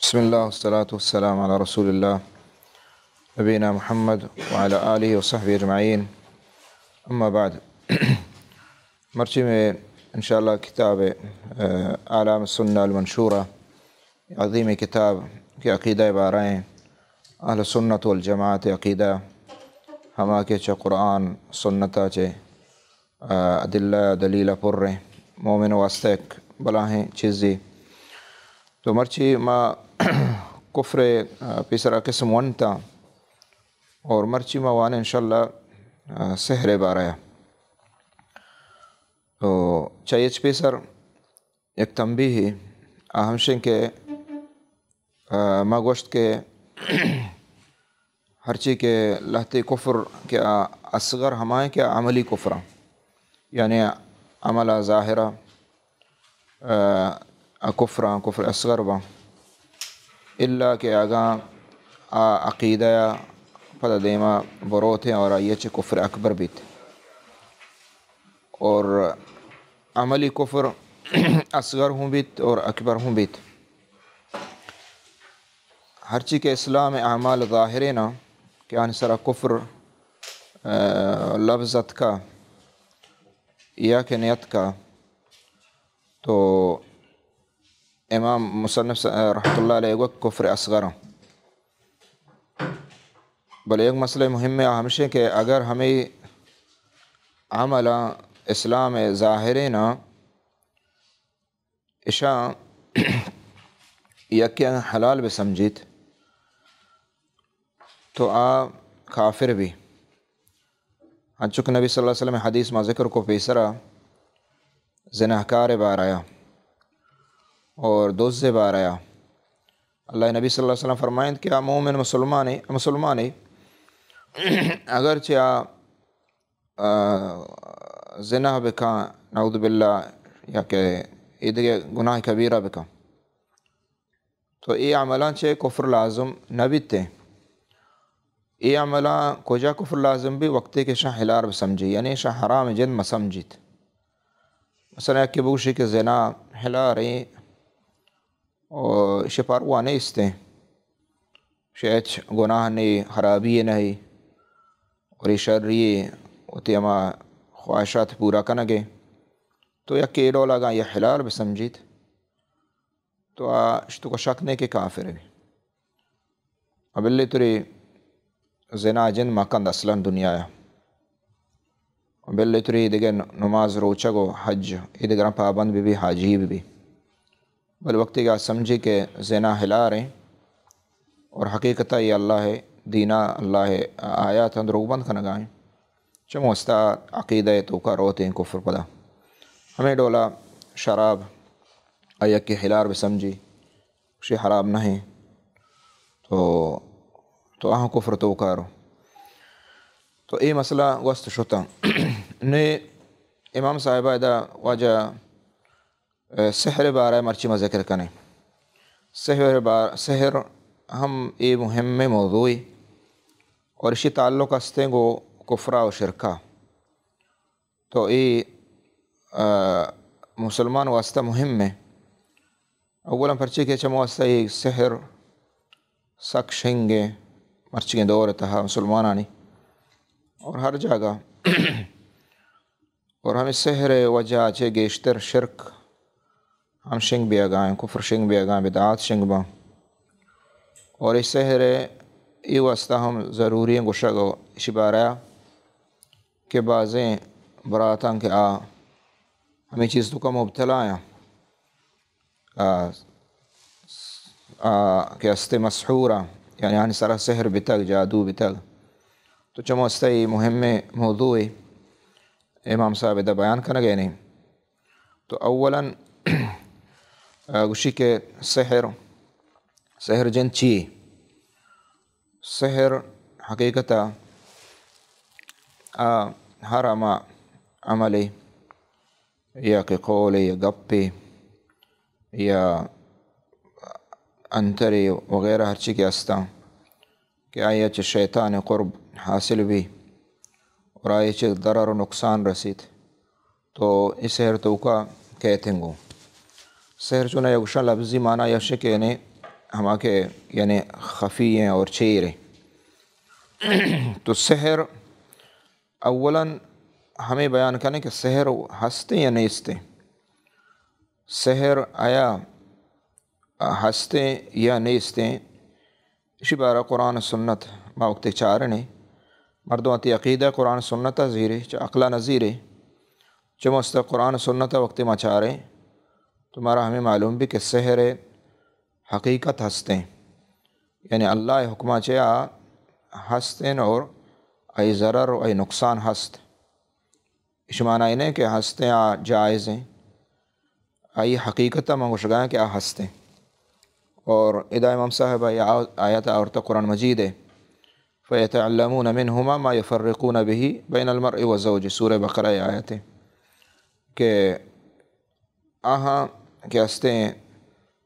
بسم الله والصلاة والسلام على رسول الله نبينا محمد وعلى آله وصحبه أجمعين أما بعد مرچی میں انشاءاللہ کتاب اعلام السنة المنشورہ عظیم کتاب کی عقیدہ بارائیں اہل سنت والجماعت عقیدہ ہما کے چا قرآن سنتا چے ادلہ دلیلہ پر رہیں مومن واسطیک بلاہیں چیزی تو مرچی ما کفر پیسرا قسم ونتا اور مرچی ما وانے انشاءاللہ سحر بارایا تو چاہیے پیسر ایک تنبیہ اہمشن کے ما گوشت کے ہر چیز کے لہتی کفر کیا اصغر ہمائیں کیا عملی کفر یعنی عمل ظاہرہ کفر اصغر با اللہ کے آگاں عقیدہ پتہ دیما بروت ہیں اور یہ کفر اکبر بھی تھے اور عملی کفر اصغر ہوں بیت اور اکبر ہوں بیت ہر چیز کے اسلام اعمال ظاہرے نا کہ آن سرا کفر لفظت کا یا کہ نیت کا تو امام مصنف رحمۃ اللہ علیہ وقت کفر اصغر بلے ایک مسئلہ مہم ہے ہمشہ کہ اگر ہمیں عمل اسلام ظاہرے نا اشاء یکیاں حلال بھی سمجھیت تو کافر بھی چونکہ نبی صلی اللہ علیہ وسلم حدیث ما ذکر کو پیسرا زناہکار بار آیا اور دوز بار آیا اللہ نبی صلی اللہ علیہ وسلم فرمائیں کہ مومن مسلمان اگرچہ زنا بکا نعوذ باللہ یا کہ ایدگے گناہ کبیرہ بکا تو یہ عملان چھے کفر لازم نبیتے یہ عملان کجا کفر لازم بھی وقتے کے شاہ حلال بسمجھی یعنی شاہ حرام جن مسمجھیت مثلا ایک بوشی کے زنا حلال رہی اور شپاروانے استے شیچ گناہ نہیں خرابی نہیں اور یہ شرری ہوتی اما خواہشات پورا کنگے تو یک ایڈو لگا یہ حلال بسمجھیت تو اشتو کو شک نہیں کہ کافر بھی اب اللہ تری زنا جن مکند اصلا دنیا ہے اب اللہ تری دیگر نماز روچہ کو حج دیگر پابند بھی حاجی بھی بل وقتی کا سمجھی کہ زنا حلال رہیں اور حقیقتہ یہ اللہ ہے دینہ اللہ ہے آیات اندر بند کنگائیں چمو استا عقیدہ تو کا روتے ہیں کفر پدا ہمیں ڈولا شراب آیت کے حلال بھی سمجھی اسے حرام نہیں تو آہاں کفر تو کارو تو یہ مسئلہ وست شتا نے امام صاحبہ دا واجہ سحر بارہ مرچی میں ذکر کریں سحر ہم یہ مہم موضوعی اور اسی تعلق استے گو کفرہ و شرکہ تو یہ مسلمان واسطہ مہم ہے اولا پرچی کے چمو واسطہ یہ سحر سک شنگے مرچی کے دور تہا مسلمانانی اور ہر جگہ اور ہمیں سحر وجہ چھے گیشتر شرک ہم شنگ بھی آگائیں کفر شنگ بھی آگائیں بدعات شنگ با اور اس سحر یہ واسطہ ہم ضروری ہیں گوشہ گو اسی باریا کہ بعضیں براتاں کہ ہمیں چیز تو کا مبتلا آیا کہ است مسحورہ یعنی ہمیں سارا سحر بتگ جادو بتگ تو چمو استا یہ مہم موضوع امام صاحب دا بیان کرنا گئے نہیں تو اولاً گوشی کے سحر جن چی سحر حقیقتا ہر عملی یا کہ قول یا گپی یا انتری وغیرہ ہر چی کے استا کہ آیا چھ شیطان قرب حاصل بھی اور آیا چھ ضرر و نقصان رسید تو اس سحر تو کا کہتے گو سحر چونہ یکشا لفظی معنی یشک یعنی ہما کے یعنی خفی ہیں اور چیر ہیں۔ تو سحر اولاً ہمیں بیان کرنے کہ سحر ہستے یا نیستے، سحر آیا ہستے یا نیستے، اسی بارہ قرآن سنت ما وقت چارنے مردواتی عقیدہ قرآن سنت زیرے عقلہ نظیرے چمست قرآن سنت وقت ما چارے تمہارا ہمیں معلوم بھی کہ سحر حقیقت ہستے یعنی اللہ حکمہ چیا ہستیں اور ای ضرر و ای نقصان ہست، اس معنی انہیں کہ ہستیں جائز ہیں، ای حقیقت منگوشگائیں کہ ہستیں۔ اور ادا امام صاحب آیت اور قرآن مجید ہے فَيَتَعَلَّمُونَ مِنْهُمَا مَا يَفَرِّقُونَ بِهِ بَيْنَ الْمَرْءِ وَالزَّوْجِ سورہ بقرہ آیت ہے کہ کہ ہستیں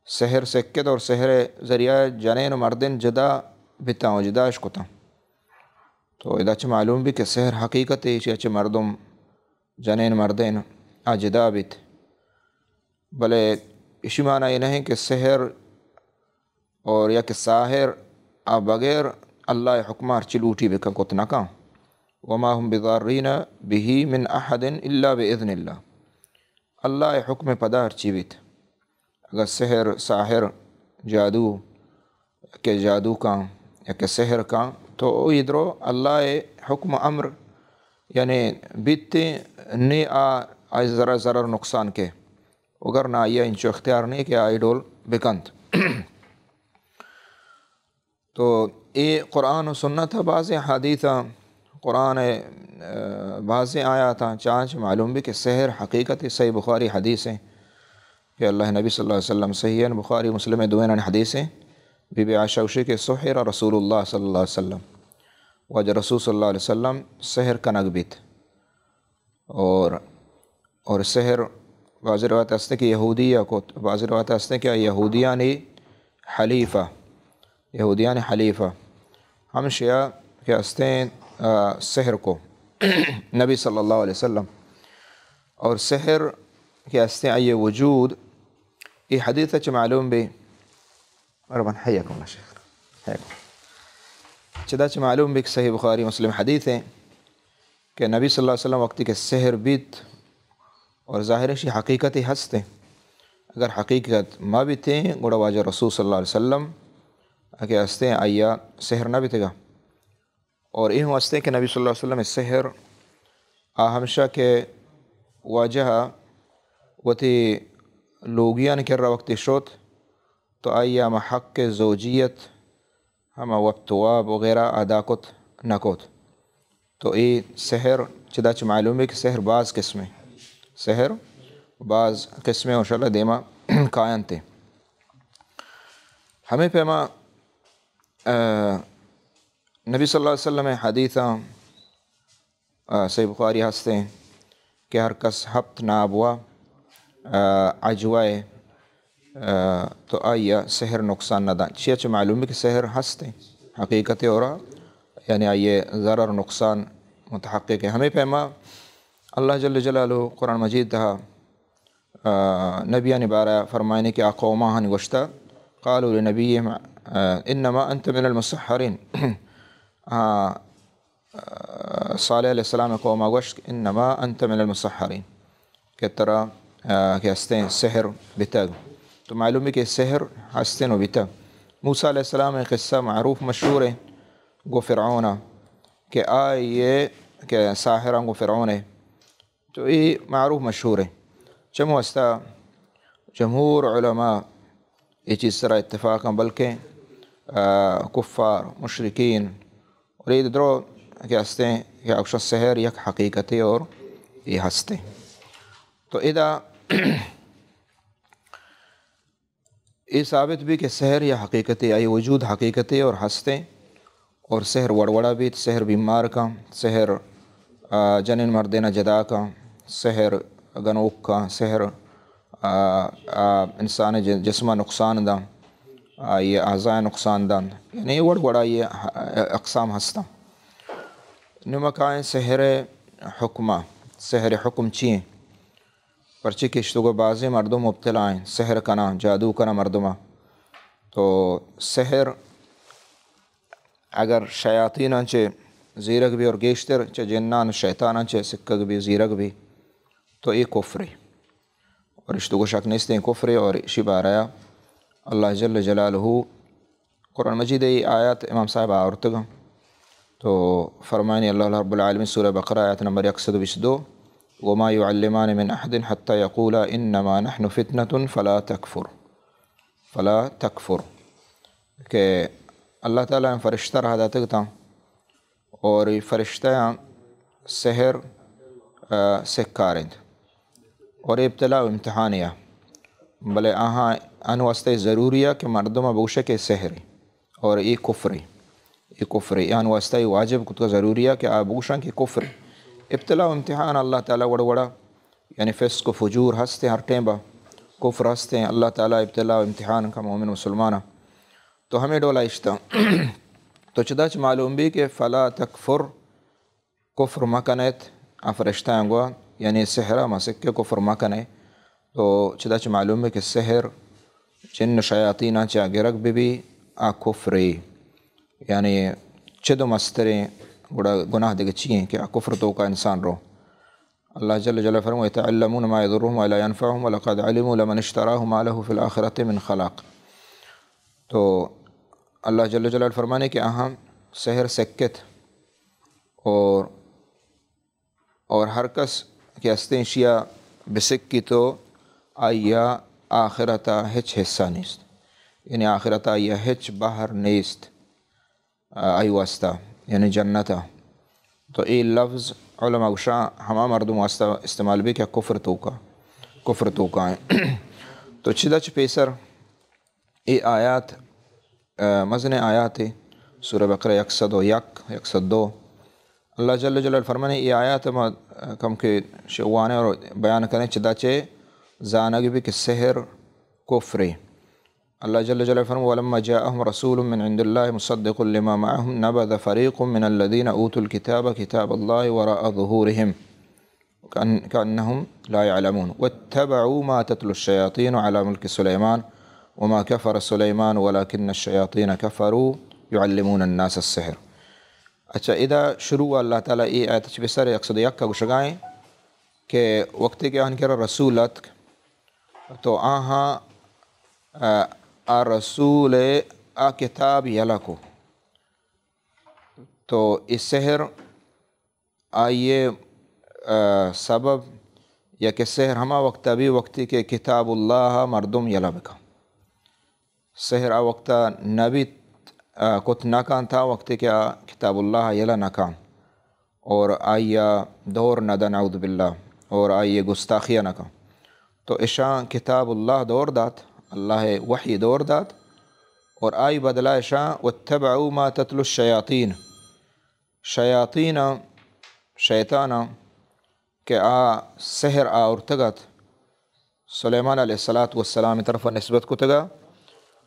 سحر سکت اور سحر ذریعہ جنین و مردن جدا بتاؤں جدا عشقتا، تو ادا چھ معلوم بھی کہ سحر حقیقت ہے چھ مردم جنین مردین جدا بیت، بلے اسی معنی یہ نہیں کہ سحر اور یا کہ ساحر بغیر اللہ حکمار چلوٹی بکا کت نکا وما هم بضارین به من احد الا باذن اللہ، اللہ حکم پدار چی بیت، اگر سحر ساحر جادو کہ جادو کا یا کہ سحر کا تو ادھرو اللہ حکم امر یعنی بیتے نے آئی ضرر نقصان کے اگر نہ یہ انچو اختیار نہیں کہ آئی ڈول بکند۔ تو یہ قرآن و سنت بعض حدیث قرآن بعض آیات چانچ معلوم بھی کہ سحر حقیقت صحیح بخاری حدیث ہے کہ اللہ نبی صلی اللہ علیہ وسلم صحیح بخاری مسلم دوین حدیث ہیں بی بی عائشہ وشی کے سحر رسول اللہ صلی اللہ علیہ وسلم وجہ رسول صلی اللہ علیہ وسلم سحر کنگ بیت، اور سحر بعض روایت ہستے کہ یہودیہ کو، بعض روایت ہستے کہ یہودیان حلیفہ، یہودیان حلیفہ ہم شیعہ کہ ہستے سحر کو نبی صلی اللہ علیہ وسلم، اور سحر کہ ہستے آئیے وجود یہ حدیث اچھ معلوم بھی مرحبا حیاکم اللہ شیخ حیاکم چدا اچھ معلوم بھی کہ صحیح بخاری مسلم حدیث ہیں کہ نبی صلی اللہ علیہ وسلم وقتی کہ سحر بیت اور ظاہر شی حقیقت ہستے، اگر حقیقت ما بیتے گوڑا واجہ رسول صلی اللہ علیہ وسلم کہ ہستے آیا سحر نہ بیتے گا، اور یہ ہستے کہ نبی صلی اللہ علیہ وسلم سحر ہمشہ کے واجہ وتی لوگیان کر رہا وقت شوت تو آیا حق کے زوجیت ہم وقتواب وغیرہ ادا کت نکوت، تو یہ سحر چدا چھ معلوم ہے کہ سحر بعض قسمیں، سحر بعض قسمیں انشاءاللہ دیما قائن تھے۔ ہمیں پیما نبی صلی اللہ علیہ وسلم حدیثاں صحیح بخاری ہستے ہیں کہ ہر کس ہفت نابوا عجوائے تو آیا سحر نقصان نہ دان چیچ معلوم ہے کہ سحر ہستے حقیقت اور یعنی آئیے ضرر نقصان متحقق ہے۔ ہمیں پیما اللہ جل جلالہ قرآن مجید تھا نبیان بارہ فرمائنے کہ قوماں گوشتا قالوا لنبیہم انما انت من المسحرین، صالح علیہ السلام قومہ گوشت انما انت من المسحرین کہ طرح کہ ہستیں سحر بتاگ، تو معلوم ہے کہ سحر ہستیں و بتاگ۔ موسیٰ علیہ السلام قصہ معروف مشہور ہے گو فرعون کہ آئیے کہ ساحرہ گو فرعون ہے، تو یہ معروف مشہور ہے چمو ہستا جمہور علماء یہ چیز طرح اتفاقاں بلکہ کفار مشرکین اور یہ درو کہ ہستے کہ اکشہ سحر یک حقیقت اور یہ ہستے، تو ادا یہ ثابت بھی کہ سحر یا حقیقت آئی وجود حقیقت اور ہستے، اور سحر وڑوڑا بھی سحر بیمار کا، سحر جنین مردینہ جدا کا، سحر گنوک کا، سحر انسان جسمہ نقصان دا، یہ اعضاء نقصان دا، یعنی وڑوڑا یہ اقسام ہستا۔ نمکائیں سحر حکمہ، سحر حکم چیئیں پرچی کشتو کو بعضی مردم مبتلا ہیں سحر کنا جادو کنا مردمہ، تو سحر اگر شیاطین چے زیرک بھی اور گیشتر چے جنان شیطان چے سکک بھی زیرک بھی تو یہ کفر ہے اور اشتو کو شک نیست ہیں کفر ہے. اور اسی بارہ اللہ جل جلالہ قرآن مجید ای آیات امام صاحب آورتگا تو فرمائنی اللہ رب العالمین سورہ بقرہ آیت نمبر 122 وما يعلمان من احد حتى يقولا انما نحن فتنة فلا تکفر کہ اللہ تعالیٰ نے فرشتہ رہا داتا تھا اور یہ فرشتہ سحر سکارند اور ابتلاء و امتحانیہ بلے آہاں ان واسطے ضروریہ کہ مردم بوشے کے سحر اور یہ کفر یہ ان واسطے واجب کتا ضروریہ کہ آبوشاں کی کفر ابتلاء و امتحان اللہ تعالیٰ وڑا یعنی فسق و فجور ہستے ہر ٹیم با کفر ہستے ہیں اللہ تعالیٰ ابتلاء و امتحان کا مومن مسلمانہ تو ہمیں ڈولا اشتا تو چداچ معلوم بھی کہ فلا تکفر کفر مکنیت فرشتہ انگوا یعنی سحرہ مسکے کفر مکنے تو چداچ معلوم ہے کہ سحر جن شیاطینہ چا گرگ بھی کفری یعنی چدو مستریں گڑا گناہ دے چیئیں کہ کفر تو کا انسان رو. اللہ جل جلالہ فرمائے وَيَتَعَلَّمُونَ مَا يَضُرُّهُمْ وَلَا يَنْفَعُهُمْ وَلَقَدْ عَلِمُوا لَمَنِ اشْتَرَاهُ مَا لَهُ فِي الْآخِرَةِ مِنْ خَلَاقٍ. تو اللہ جل جلالہ فرمانے کہ اہم سحر سکت اور ہر کس کے ہستیں شیعہ بسکی تو آیا آخرتا ہچ حصہ نیست یعنی آخرتا آیا ہچ باہر نیست آئی واسطہ یعنی جنتا. تو یہ لفظ علماء گشاں ہما مردم واسطہ استعمال بھی کیا کفر تو کا ہے. تو چدہ پیسر یہ آیات مزن آیات سورہ بقرہ 101 اللہ جل جلالہ فرمانے یہ آیات کم کے شوانے اور بیان کریں چدہ چے زانگ بھی کہ سحر کفر. اللہ جل جلالہ فرمانے وَلَمَّا جَاءَهُمْ رَسُولٌ مِّنْ عِنْدِ اللَّهِ مُصَدِّقٌ لِمَا مَعَهُمْ نَبَذَ فَرِيقٌ مِّنَ الَّذِينَ أُوتُوا الْكِتَابَ كِتَابَ اللَّهِ وَرَاءَ ظُهُورِهِمْ كَأَنَّهُمْ لَا يَعْلَمُونَ وَاتَّبَعُوا مَا تَتْلُو الشَّيَاطِينُ عَلَى مُلْكِ سُلَيْمَانَ وَمَا كَفَرَ سُلَيْمَانُ وَلَكِنَّ الشَّيَاطِينَ كَفَرُوا يُعَلِّمُونَ النَّاسَ السِّحْرَ. اچھا اذا شروع اللہ تعالیٰ یہ آیت بسر 101 کا گشگائیں کہ وقت کے آن کر رسولت تو آہاں رسول کتاب یلا کو تو اس سحر آئیے سبب یا کہ سحر ہما وقت بھی وقتی کے کتاب اللہ مردم یلا بکا سحر وقت نبی کت ناکان تھا وقتی کہ کتاب اللہ یلا ناکان اور آئیا دور ندا نعوذ باللہ اور آئیے گستاخیہ ناکان تو اشان کتاب اللہ دور دات اللہ وحی دور دات اور آئی بدلا اشان واتبعوا ما تتلو الشیاطین شیطانہ کہ سحر ارتگت سلیمان علیہ السلام طرف نسبت کو تگا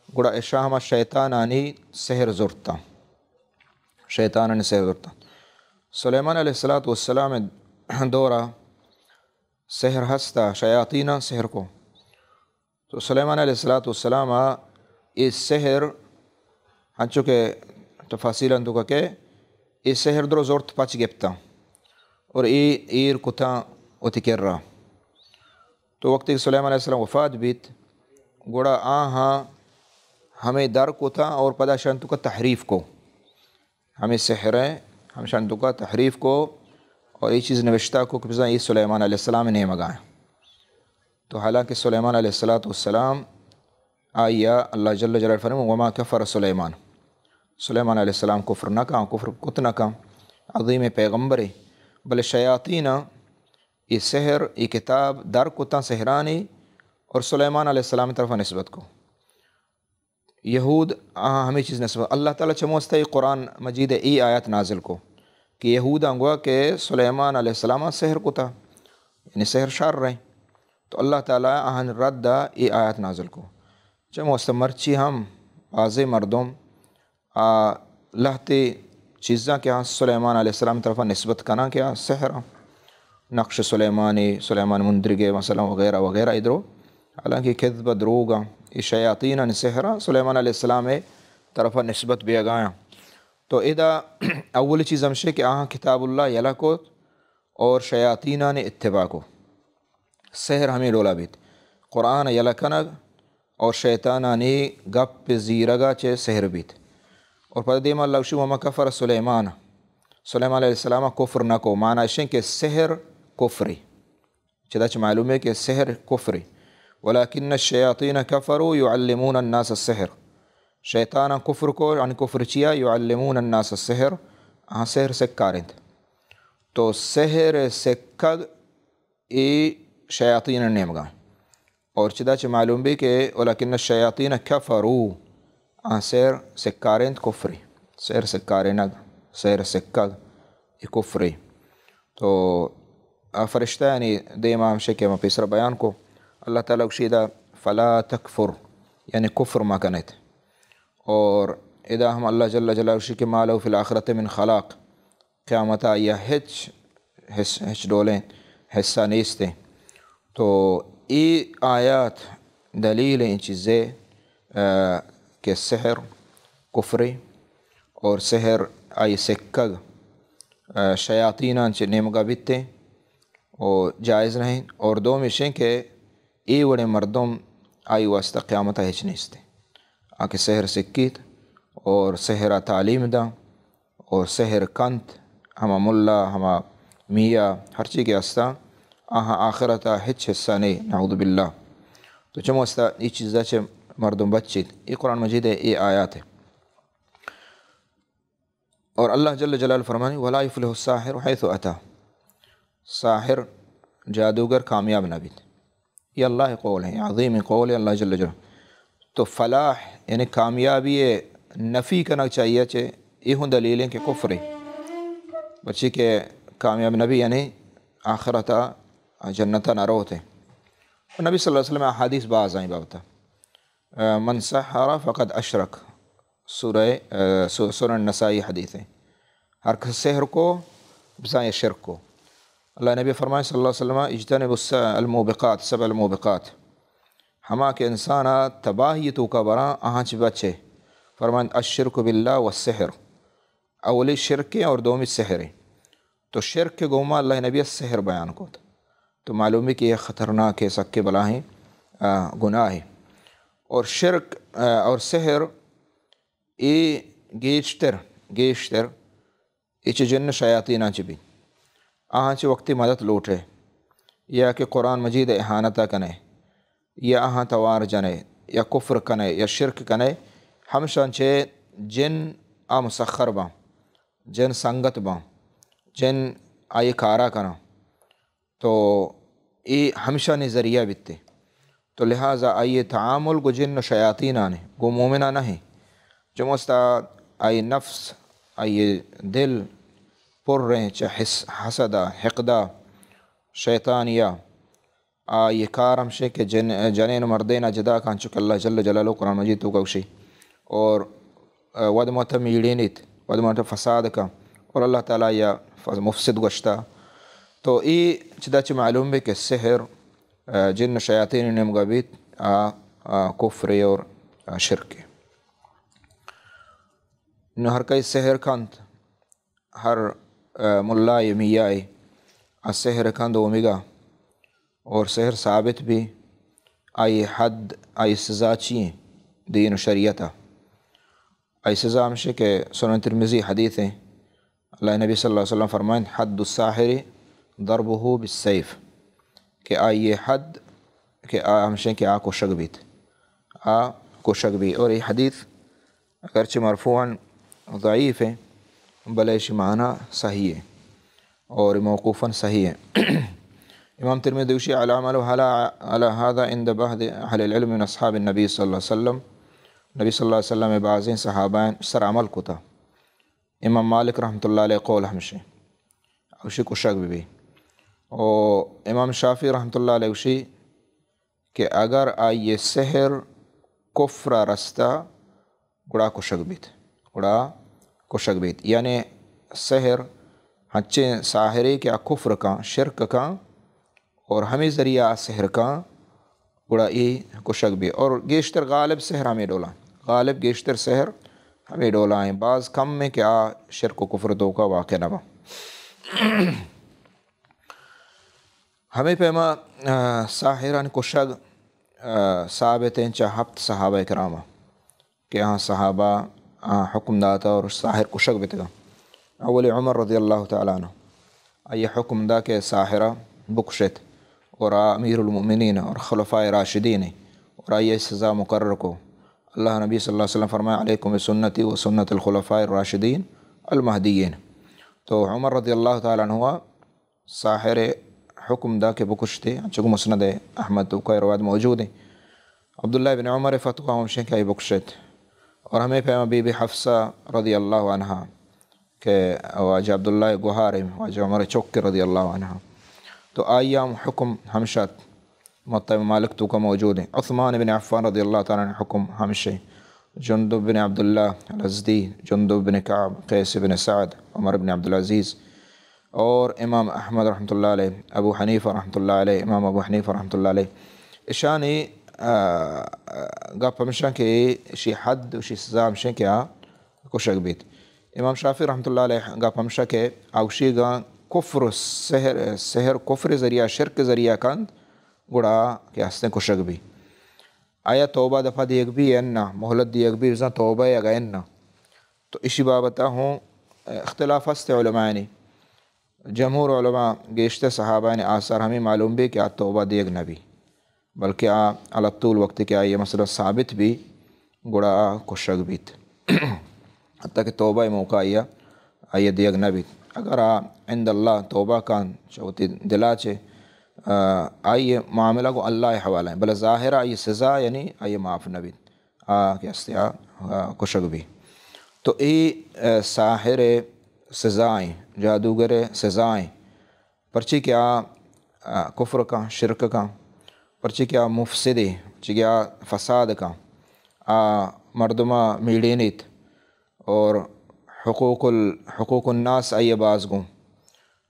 گڑا اشاہ ہما شیطانانی سحر زورتا شیطانانی سحر زورتا سلیمان علیہ السلام دورہ سحر ہستا شیاطینہ سحر کو تو سلیمان علیہ السلام اس سحر ہنچو کے تفاصیل اندو کا کہ اس سحر درو زورت پچ گپتا اور ایر کتا اتکر رہا تو وقت سلیمان علیہ السلام وفات بیت گوڑا آہاں ہمیں در کو تھا اور پدا شانتو کا تحریف کو ہمیں سحر ہے ہم شانتو کا تحریف کو اور یہ چیز نوشتہ کو کہ یہ سلیمان علیہ السلام نے مگائیں. تو حالانکہ سلیمان علیہ السلام آیا اللہ جل جلالہ فرمائے وما کفر سلیمان علیہ السلام کفر نہ کام کفر کت نہ کام عظیم پیغمبر بل شیاطین یہ سحر یہ کتاب در کتا سحرانی اور سلیمان علیہ السلام طرف نسبت کو یہود ہمیں چیز نسبت اللہ تعالیٰ چموستا ہے قرآن مجید ای آیات نازل کو کہ یہود انگوا کہ سلیمان علیہ السلام سحر کتا یعنی سحر شار رہے تو اللہ تعالیٰ آہن رد ای آیات نازل کو چموستا مرچی ہم واضح مردم لہتے چیزاں کیا سلیمان علیہ السلام طرف نسبت کنا کیا سحر نقش سلیمان مندرگے مثلا وغیرہ وغیرہ ادھرو حالانکہ کذب دروگا یہ شیاطین سحرا سلیمان علیہ السلام طرف نسبت بھی گایا تو ادا اول چیز ہمشے کہ آہاں کتاب اللہ یلا کو اور شیاطین نے اتباع کو سحر ہمیں ڈولا بیت قرآن یلا کنگ اور شیطانانی گپ زیرگا چے سحر بیت اور پتہ دیما اللہ وشی وما کفر سلیمان علیہ السلام کفر نہ کو معنی اشیں کہ سحر کفری چدا چ معلوم ہے کہ سحر کفری ولیکن الشیاطین کفروا یعلمون الناس السحر شیطانہ کفر کو یعنی کفر چیا یعلمون الناس السحر سحر سکارند تو سحر سکگ ای شیاطین نیمگا اور چدا چ معلوم بھی کہ ولیکن الشیاطین کفروا سحر سکارند کفری سحر سکارنگ سحر سکگ ای کفری تو فرشتہ یعنی دے امام شک ما پیسر بیان کو اللہ تعالیٰ شیدہ فلا تکفر یعنی کفر ما کنت اور ادا ہم اللہ جل جلالہ شک مالو فی الآخرت من خلاق قیامتا یا ہچ ڈولیں حصہ نیستے تو ای آیات دلیل ان چیزیں کہ سحر کفری اور سحر آئی سکگ شیاطینان چے نیمگا بیتے اور جائز نہیں اور دو مشیں کہ ای وڑے مردم آئی واسطہ قیامتہ ہچ نیستے آکے سحر سکیت اور سحرہ تعلیم دا اور سحر کنت ہما ملا ہما میاں ہر چیز کے استا آخرتا ہچ حصہ نہیں نعوذ باللہ تو چمو استا ای چیزا چے مردم بچید ای قرآن مجید ہے ای آیات ہے اور اللہ جل جلال فرمانی ولا یفلح الساحر حیث اتا ساحر جادوگر کامیاب نہ بیت یہ اللہ قول ہے عظیم قول ہے اللہ جل جلال تو فلاح یعنی کامیابی نفی کرنا چاہیے چے یہ ہوں دلیلیں کہ کفر بچی کہ کامیاب نبی یعنی آخرتا جنتا نہ روتے نبی صلی اللہ علیہ وسلم احادیث بعض آئیں بابتا من سحر فقد اشرک سورہ النسائی حدیث ہے ہر کس سحر کو بسائے شرک کو اللہ نبی فرمائے صلی اللہ علیہ وسلم اجتنب الموبقات سبع الموبقات ہما کہ انسانا تباہی تو کا برا آہنچ بچے فرمائے الشرک باللہ والسحر اولی شرک اور دومی سحر تو شرک کے گوما اللہ نبی سحر بیان کو تو معلوم ہے کہ یہ خطرناک ہے سکے بلاہیں گناہ ہے اور شرک اور سحر ای گیشتر ایچ جن شیاطینہ چبی آہاں وقتی مدد لوٹے یا کہ قرآن مجید احانتہ کنے یا آہاں توار جنے یا کفر کنے یا شرک کنے ہمشان چے جن مسخر باں جن سنگت باں جن آئی کارا کنا تو ای ہمشہ نے ذریعہ بیتے تو لہٰذا آئیے تعامل کو جن شیاطین آنے گو مومنہ نہیں جو مستا آئی نفس آئی دل پر رہیں چاہے حسدہ حقدہ شیطانیہ آئی کارم شے کہ جنین مردین جدا کان چک اللہ جل جلالہ قرآن مجید تو کوشی اور ودمت میڑینیت ودمت فساد کا اور اللہ تعالیٰ یا مفسد گشتا تو ای چدا چی معلوم ہے کہ سحر جن شیاطین نمگابیت کفر اور شرک نو ہر کئی سحر کانت ہر ملا میائی سحر کند اومیگا اور سحر ثابت بھی آئی حد آئی سزا چیئیں دین و شریعتہ آئی سزا ہمشہ کہ سنن ترمذی حدیث ہیں اللہ نبی صلی اللہ علیہ وسلم فرمائیں حد الساحر ضربہ بالسیف کہ آئی حد کہ ہمشہ کہ کو شک بیت کو شک بھی اور یہ حدیث اگرچہ مرفوعاً ضعیف ہے بلش معنی صحیح ہے اور موقوفاً صحیح ہے امام ترمذی دوشی علامہ علی هذا عند بعض اہل العلم من اصحاب النبی صلی اللہ علیہ وسلم نبی صلی اللہ علیہ وسلم بعض صحابہ سر عمل کو تھا امام مالک رحمۃ اللہ علیہ قول ہمشہ اوشی کو شک بھی اور امام شافعی رحمۃ اللہ علیہ اوشی کہ اگر آئیے سحر کفر رستہ گڑا کو شک بیت گڑا کو شک بیت یعنی سحر ہنچے ساحری کیا کفر کا شرک کا اور ہمیں ذریعہ سحر کا گڑا ای کشک بھی اور گیشتر غالب سحر ہمیں ڈولا غالب گیشتر سحر ہمیں ڈولا ہیں بعض کم میں کہ آ شرک و کفر دو کا واقع نہ با ہمیں پیما ساحران کشگ ثابت ہیں چاہ ہفت صحابہ کرامہ کہ ہاں صحابہ حکم داتا اور ساحر کشگ بتگا اول عمر رضی اللہ تعالیٰ عنہ یہ حکم دا کہ ساحرہ بکشت اور امیر المؤمنین اور خلفائے راشدین اور یہ سزا مقرر کو اللہ نبی صلی اللہ علیہ وسلم فرمایا علیکم سنتی و سنت الخلفاء الراشدین المہدیین تو عمر رضی اللہ تعالیٰ عنہ ساحر حکم دا کہ بکشتے چونکہ مسند احمد کا روایت موجود ہیں عبداللہ بن عمر فتویٰ ہمشیں کہ بکشت اور ہمیں پیما بی بی حفصہ رضی اللہ عنہ کہ واجہ عبداللہ گوہار واجہ عمر چوک رضی اللہ عنہ تو آیام حکم ہمشت موطا مالک تو کا موجود ہیں عثمان بن عفان رضی اللہ تعالیٰ عنہ حکم ہمشے جندب بن عبداللہ الازدی جندب بن کعب قیس بن سعد عمر بن عبدالعزیز اور امام احمد رحمۃ اللہ علیہ ابو حنیفہ رحمۃ اللہ علیہ امام ابو حنیفہ رحمۃ اللہ علیہ اشانی گپ ہمشہ کے شی حد شی سزا ہمشہ کیا کشک بیت امام شافعی رحمۃ اللہ علیہ گپ ہمشہ کے اوشی گاں کفر سحر کفر ذریعہ شرک ذریعہ کند گڑا کہ ہستے کشک بھی آیا توبہ دفعہ دیگ بھی اننا مہلت دیگ بھی رضا توبہ اگا اننا تو اسی بابتا ہوں اختلاف ہستے علماء نے جمہور علماء گیشت صحابہ نے آثار ہمیں معلوم بھی کہ آ توبہ دیگ نہ بھی بلکہ علطول وقت کہ یہ مسئلہ ثابت بھی گڑا کشک بیت حتیٰ کہ توبہ موقع آیا دیگ نہ بیت اگر عند اللہ توبہ کان چوتی دلا چے آئیے معاملہ کو اللہ حوالہ ہے بل ظاہر آئیے سزا یعنی آئیے معاف نبی کیا کشک بھی تو ای ساحر سزائیں جادوگر سزائیں پرچی کیا کفر کا شرک کا پرچی کیا مفسد پرچی کیا فساد کا مردمہ میڈینیت اور حقوق الناس آئیے بازگوں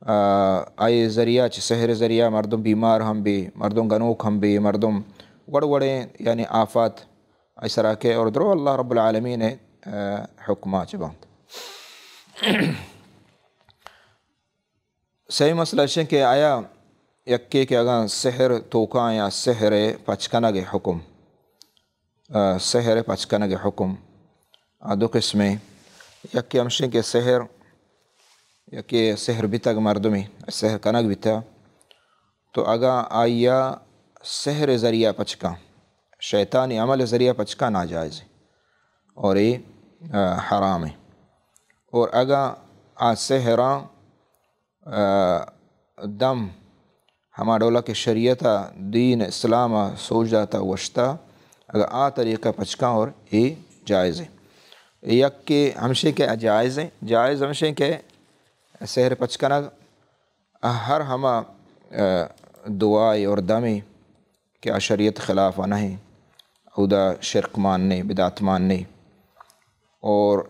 آئیے ذریعہ سحر ذریعہ مردم بیمار ہم بھی مردم گنوک ہم بھی مردم وڑے یعنی آفات ایسا کے اور درو اللہ رب العالمین حکمہ چباند صحیح مسئلہ ہے کہ آیا یکی کہ اگر سحر توکاں یا سحر پچکنگ حکم سحر پچکنگ حکم دو قسمیں یکی ہمشیں کہ سحر یکی سحر بیتگ مردمی سحر کنگ بیتا تو اگا آیا سحر ذریعہ پچکا شیطانی عمل ذریعہ پچکا ناجائز ہے اور یہ حرام ہے اور اگا سحران دم ہما ڈولا کے شریعتا دین اسلام سوچ جاتا وشتا اگر طریقہ پچکا اور یہ جائز ہے یک کے ہمشے کے جائز ہیں جائز ہمشے کے سحر پچکنگ ہر ہما دعائی اور دمی کہ شریعت خلاف نہیں خدا شرک ماننے بدعت ماننے اور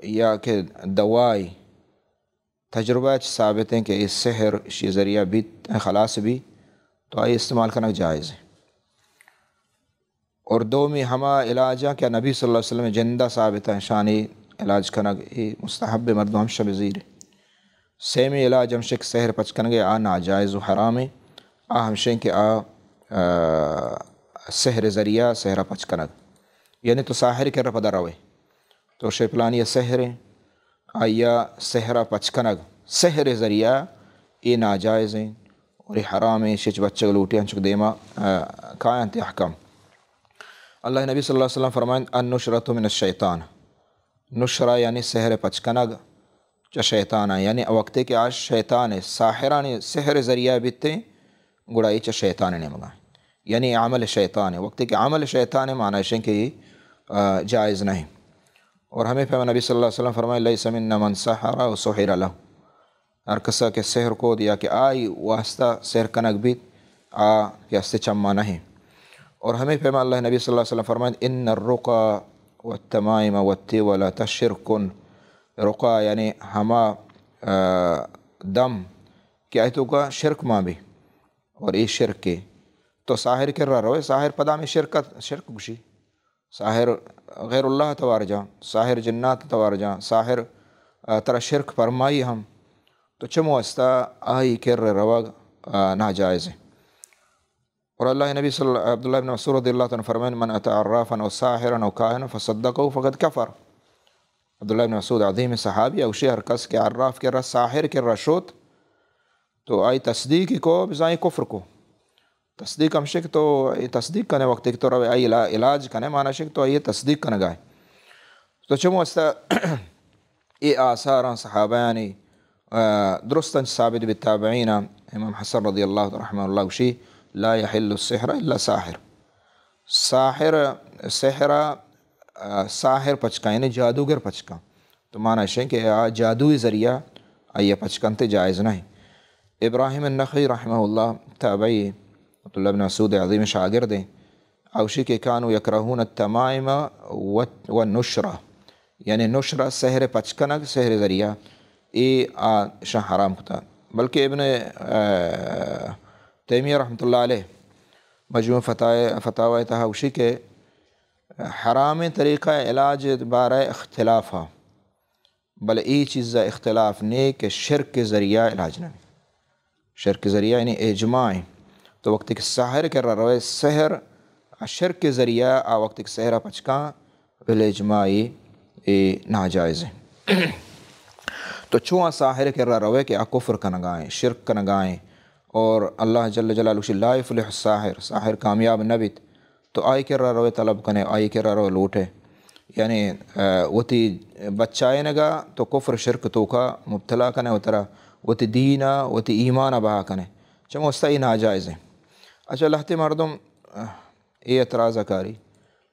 یا کہ دوائی تجربہ ثابت ہیں کہ اس سحر اسی ذریعہ بھی خلاص بھی تو آئی استعمال کرنا جائز ہے اور دو میں ہما علاجہ کیا نبی صلی اللہ علیہ وسلم جندہ ثابت ہے شانی علاج کرنا یہ مستحب مردم ہمشہ بزیر ہے سیمی علاج ہمشہ سحر پچکنگے ناجائز و حرام ہے ہمشہ کہ سحر ذریعہ سحر پچکنگ یعنی تو ساحر کے رپدہ روے تو شیپلانی سحر آیا سحر پچکنگ سحر ذریعہ یہ ناجائز ہیں اور یہ حرام ہے شچ بچہ لوٹیاں چک دیما کائنت احکام اللہ نبی صلی اللہ علیہ وسلم فرمائیں النشرۃ من الشیطان نشرہ یعنی سحر پچکنگ چا شیطان یعنی وقت کہ آج شیطان ساحران سحر ذریعہ بیتے گڑائی چا شیطان نے منگائیں یعنی عمل شیطان وقت کہ عمل شیطان معنی ہے کہ یہ جائز نہیں اور ہمیں پیغمبر نبی صلی اللہ علیہ وسلم فرمائے لیس منا من سحر و سحر لہ ہر کسا کے سحر کو دیا کہ آئی واسطہ سحر کنگ بیت کہ ہستے چما نہیں اور ہمیں پیغمبر اللہ نبی صلی اللہ علیہ وسلم فرمائے ان الرقا والتمائم والتولة شرک رقا یعنی ہما دم کہ آیتوں کا شرک ماں بھی اور یہ شرک کے تو ساحر کر رہا روے ساحر پدا میں شرک گوشی ساحر غیر اللہ توار جاں ساحر جنات توار جاں ساحر ترا شرک فرمائی ہم تو چمو استا آئی کر روا ناجائز ہے۔ اور اللہ نبی عبداللہ بن مسعود رضی اللہ عنہ فرمائیں من اتی عرافا او ساحرا او کاہنا فصدقہ فقد کفر۔ عبداللہ بن مسعود عظیم صحابی اوشی ہر کس کے عراف کر رہا ساحر کر رہا شوت تو آئی تصدیق کو بزائیں کفر کو تصدیق ہم شک تو تصدیق کرنے وقت ایک تو روے آئی علاج کرنے مانا شک تو آئی تصدیق کرنے گائے تو چمو استا ای آثار صحابیانی درستاً ثابت بالتابعین امام حسن رضی اللہ رحمہ اللہ وشی لا يحل السحر الا ساحر ساحر پچکا یعنی جادوگر پچکا تو معنی ہے کہ جادوی ذریعہ آئیے پچکنتے جائز نہیں۔ ابراہیم النخعی رحمہ اللہ تابعی عبداللہ بن مسعود عظیم شاگرد ہیں اوشی کے کانو یکرہون التمائم والنشرہ یعنی نشرہ سحر پچکنک سحر ذریعہ شاہ حرام ہوتا بلکہ ابن تیمیہ رحمۃ اللہ علیہ مجموع فتاوی تہا اوشی کے حرام طریقہ علاج بارہ اختلاف ہا بل ای چیز اختلاف نے کہ شرک کے ذریعہ علاج نہیں شرک کے ذریعہ یعنی اجماع تو وقت کہ ساحر کر رہا روے سحر شرک کے ذریعہ وقت کہ سحرہ پچکاں بل اجماعی ناجائز ہے۔ تو چواں ساحر کر رہا روے کہ کفر کا نگائیں شرک کا نگائیں اور اللہ جل جلالہ لا یفلح الساحر ساحر کامیاب نبیت تو آئی کر رہا روے طلب کنے آئی کر رہا روے لوٹے یعنی وتی بچائے نگا تو کفر شرک تو کا مبتلا کنے وطرہ وتی دینہ وتی ایمانہ بہا کنے چمو استائی ناجائز ہیں۔ اچھا لہتے مردم اعتراضہ کاری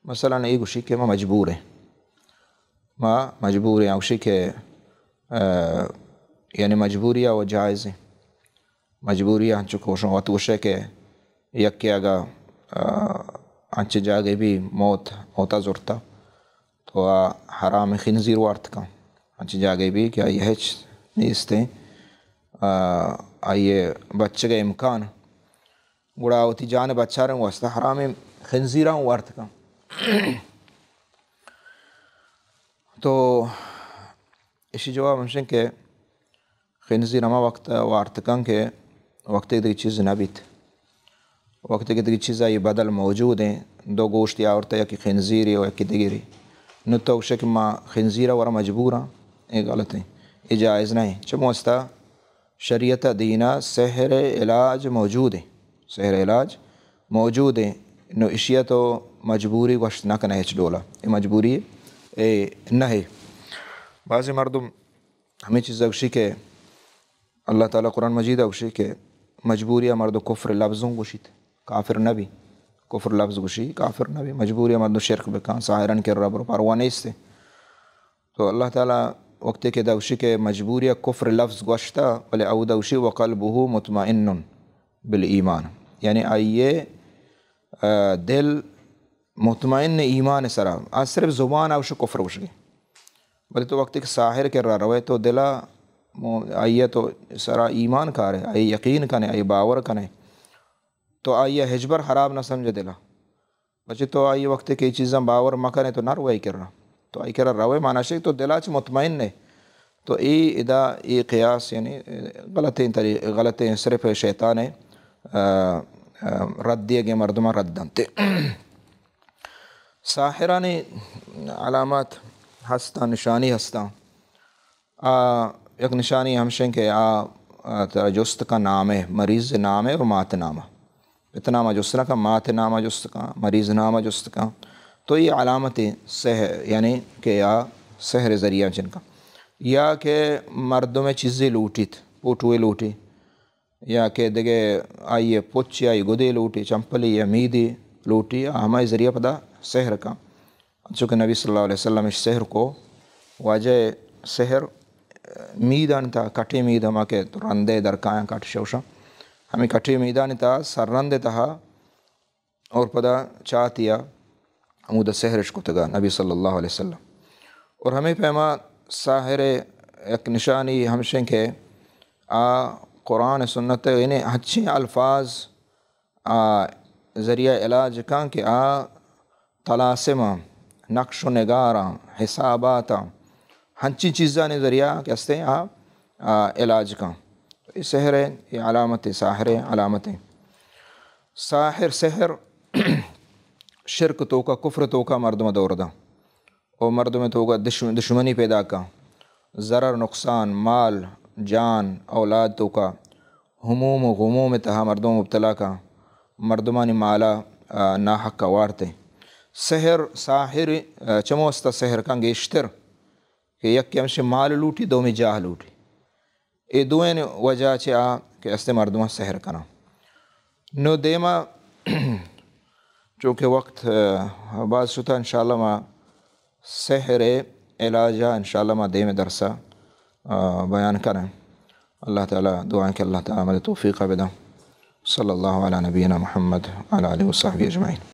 مثلا ای گوشی کہ ما مجبور ہیں اوشی کہ یعنی مجبوریہ و جائز ہیں مجبوریہ چکوشوں وقت وشے کہ یکی اگا انچ جاگے بھی موتا زورتا تو حرام خنزیر وارت کا انچ جاگے بھی کہ آئی ہیچ نیستے آئیے بچے کا امکان گڑا ہوتی جان بچہ رہے واسطہ حرام خنزیرہ وارت کا تو اسی جواب ہمشن کہ خنزیر ہما وقت وارت کن کہ وقت ایک چیز نبیت وقت ایک چیز آئی بدل موجود ہیں دو گوشت یا عورت یا کہ خنزیری و یا کہ دیگری نو تو شک ما خنزیرہ ورہ مجبورا یہ غلط ہے یہ جائز نہیں چموستا شریعت دینہ سحر علاج موجود ہے سحر علاج موجود ہے نو اشیاء تو مجبوری وشت نہ کنا ہیچ ڈولا یہ مجبوری نہ ہے۔ بعض مردم ہمیں چیز اوشی کہ اللہ تعالیٰ قرآن مجید اوشی کہ مجبوری مرد کفر لفظوں گوشید کافر نبی کفر لفظ گوشی کافر نبی مجبوری مرد شرک بکان ساحرن کے رب پروانے اس سے تو اللہ تعالیٰ وقت کے دوشی کے مجبوری کفر لفظ گوشتا بلے او دوشی وقلبہ مطمئن بالایمان یعنی آئیے دل مطمئن ایمان سرا آج صرف زبان اوش کفر گوش گئی بلے تو وقت کہ ساحر کر رہا روے تو دلا آئیے تو سرا ایمان کارے آئیے یقین کنے آئیے باور کنے تو آئیے حجبر خراب نہ سمجھے دلا بچے تو آئیے وقت کہ چیزاں باور مکنے تو نہ روئی کر رہا تو آئی کر رہا روے معنی شک تو دلا چ مطمئن نے تو ای قیاس یعنی غلط صرف شیطان رد دیے گئے مردمہ ردنتے ساحرانی علامات ہستا نشانی ہستا ایک نشانی ہمشن کہ جست کا نام ہے مریض نام ہے اور مات نامہ پتنامہ جستنا کا مات نامہ جست کا مریض نامہ جست کا تو یہ علامتیں سحر یعنی کہ یا سحر ذریعہ جن کا یا کہ مردوں میں چیزیں لوٹیت پوٹوئے لوٹی یا کہ دگے آئیے پوچی آئی گدے لوٹی چمپلی یا میدی لوٹی ہمارے ذریعہ پتہ سحر کا چونکہ نبی صلی اللہ علیہ وسلم اس سحر کو واجہ سحر میدان تھا کٹھی مید ہما کے رندے درکائیں کٹ شوشا ہمیں کٹھی میدان تھا سر رندے تھا اور پدا چاہتیا عمود سحرش کو تگا نبی صلی اللہ علیہ وسلم اور ہمیں پیما ساحر ایک نشانی ہمشن کے قرآن سنت یعنی اچھے الفاظ ذریعہ علاج کان کہ طلاسماں نقش و نگاراں حساباتاں ہنچی چیزاں نے ذریعہ کیستے علاج کان. یہ سحر ہے، یہ علامت ساحر علامتیں. ساحر سحر شرک تو کا کفر تو کا مردم دور دا اور مردم تو کا دشمنی پیدا کا ضرر نقصان مال جان اولاد تو کا ہموم و غموم تہا مردم مبتلا کا مردمانی مالا ناحق کا وارتے. سحر ساحر چموستا سحر کا گیشتر کہ یک ہمشے مال لوٹی دو میں جاہ لوٹی. اے دوئین وجہ کہ استے مردمہ سحر کنا. نو دیما چونکہ وقت بعض شتا انشاءاللہ ما سحر علاجہ انشاءاللہ ما دیم درسہ بیان کریں. اللہ تعالیٰ دعائیں کہ اللہ تعالیٰ مدد توفیق بدا. صلی اللہ علی نبینا محمد وعلی آلہ وصحبہ اجمعین.